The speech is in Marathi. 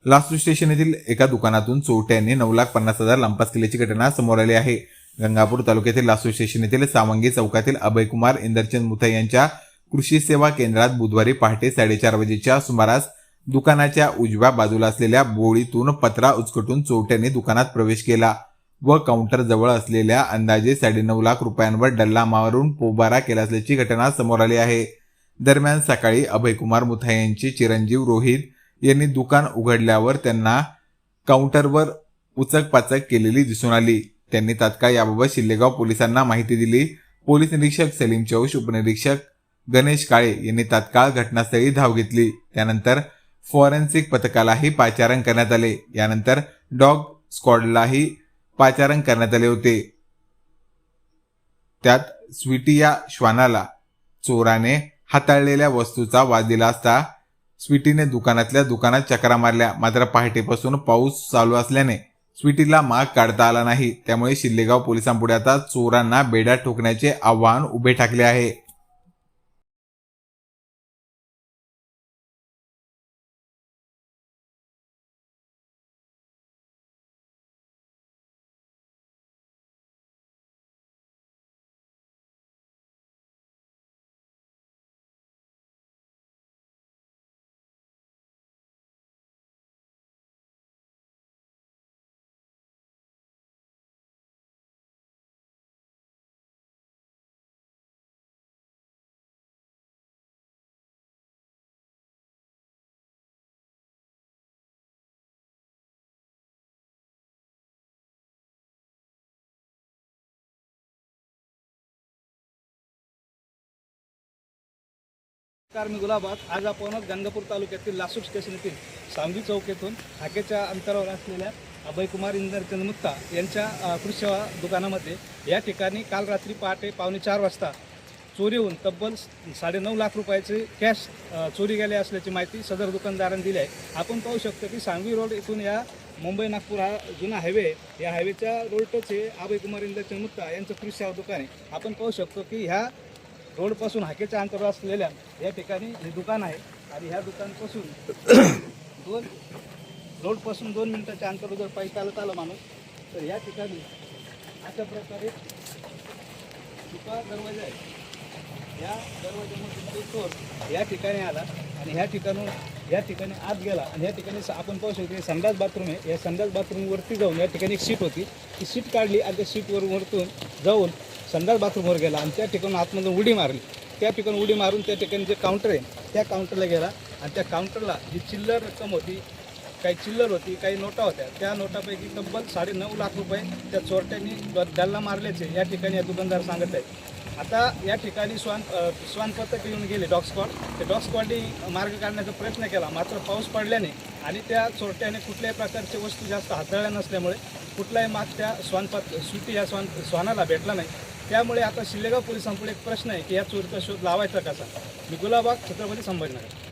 लासूर स्टेशन येथील एका दुकानातून चोरट्यांनी 9,50,000 लंपास केल्याची घटना समोर आली आहे। गंगापूर तालुक्यातील लासूर स्टेशन येथील सावंगी चौकातील अभयकुमार इंदरचंद मुथई यांच्या कृषी सेवा केंद्रात बुधवारी पहाटे 4:30 वाजेच्या सुमारास दुकानाच्या उजव्या बाजूला असलेल्या बोळीतून पत्रा उचकटून चोरट्यांनी दुकानात प्रवेश केला व काउंटर जवळ असलेल्या अंदाजे 9.5 लाख रुपयांवर डल्ला मारून पोबारा केला असल्याची घटना समोर आली आहे। दरम्यान सकाळी अभयकुमार मुथई यांचे चिरंजीव रोहित यांनी दुकान उघडल्यावर त्यांना काउंटरवर उचकपाचक केलेली दिसून आली। त्यांनी तात्काळ याबाबत शिल्लेगाव पोलिसांना माहिती दिली। पोलीस निरीक्षक सलीम चौश, उपनिरीक्षक गणेश काळे यांनी तात्काळ घटनास्थळी धाव घेतली। त्यानंतर फॉरेन्सिक पथकालाही पाचारण करण्यात आले। यानंतर डॉग स्क्वॉडलाही पाचारण करण्यात आले होते। त्यात स्वीटी या श्वानाला चोराने हाताळलेल्या वस्तूचा वाद दिला असता स्वीटीने दुकानात चकरा मारल्या। मात्र पहाटेपासून पाऊस चालू असल्याने स्वीटीला माग काढता आला नाही। त्यामुळे शिल्लेगाव पोलिसांपुढे आता चोरांना बेड्या ठोकण्याचे आव्हान उभे ठाकले आहे। मी गुलाबात आज आपण गंगापूर तालुक्यातील लासूर स्टेशन येथील सावंगी चौक येथून हाकेच्या अंतरावर असलेल्या अभयकुमार इंदरचंद मुत्ता यांच्या कृषी सेवा दुकानामध्ये या ठिकाणी काल रात्री पहाटे 3:45 वाजता चोरी होऊन तब्बल 9.5 लाख रुपयाचे कॅश चोरी गेले असल्याची माहिती सदर दुकानदारांनी दिली आहे। आपण पाहू शकतो की सांगवी रोड येथून या मुंबई नागपूर हा जुना हायवे, या हायवेच्या रोडटच हे अभयकुमार इंदरचंद मुत्ता यांचं कृषी सेवा दुकान आहे। आपण पाहू शकतो की ह्या रोडपासून हाकेच्या अंतरावर असलेल्या या ठिकाणी हे दुकान आहे आणि ह्या दुकानपासून रोडपासून 2 मिनिटाच्या अंतरावर जर पायी चालत आलं माणूस तर या ठिकाणी अशा प्रकारे दुकान दरवाजा आहे। या दरवाजामध्ये चोर या ठिकाणी आला आणि ह्या ठिकाणी आत गेला आणि ह्या ठिकाणी आपण पाहू शकतो संडास बाथरूम आहे। या संडास बाथरूमवरती जाऊन या ठिकाणी एक सीट होती, ती सीट काढली आणि त्या सीटवरतून जाऊन संडास बाथरूमवर गेला आणि त्या ठिकाणी आतमधून उडी मारली। त्या ठिकाणी उडी मारून त्या ठिकाणी जे काउंटर आहे त्या काउंटरला गेला आणि त्या काउंटरला जी चिल्लर रक्कम होती, काही चिल्लर होती, काही नोटा होत्या, त्या नोटापैकी तब्बल 9.5 लाख रुपये त्या चोरट्यांनी डल्ला मारल्याचे या ठिकाणी या दुकानदार सांगत आहे। आता या ठिकाणी श्वान पथक येऊन गेले, डॉग स्क्वॉड। ते डॉग स्क्वॉडने मार्ग काढण्याचा प्रयत्न केला, मात्र पाऊस पडल्याने आणि त्या चोरट्याने कुठल्याही प्रकारच्या वस्तू जास्त हाताळल्या नसल्यामुळे कुठलाही माग त्या स्वीटी या श्वानाला भेटला नाही। त्यामुळे आता शिल्लेगाव पोलिसांपुढे एक प्रश्न आहे की या चोरीचा शोध लावायचा कसा। मी गुलाबाग, छत्रपती संभाजीनगर।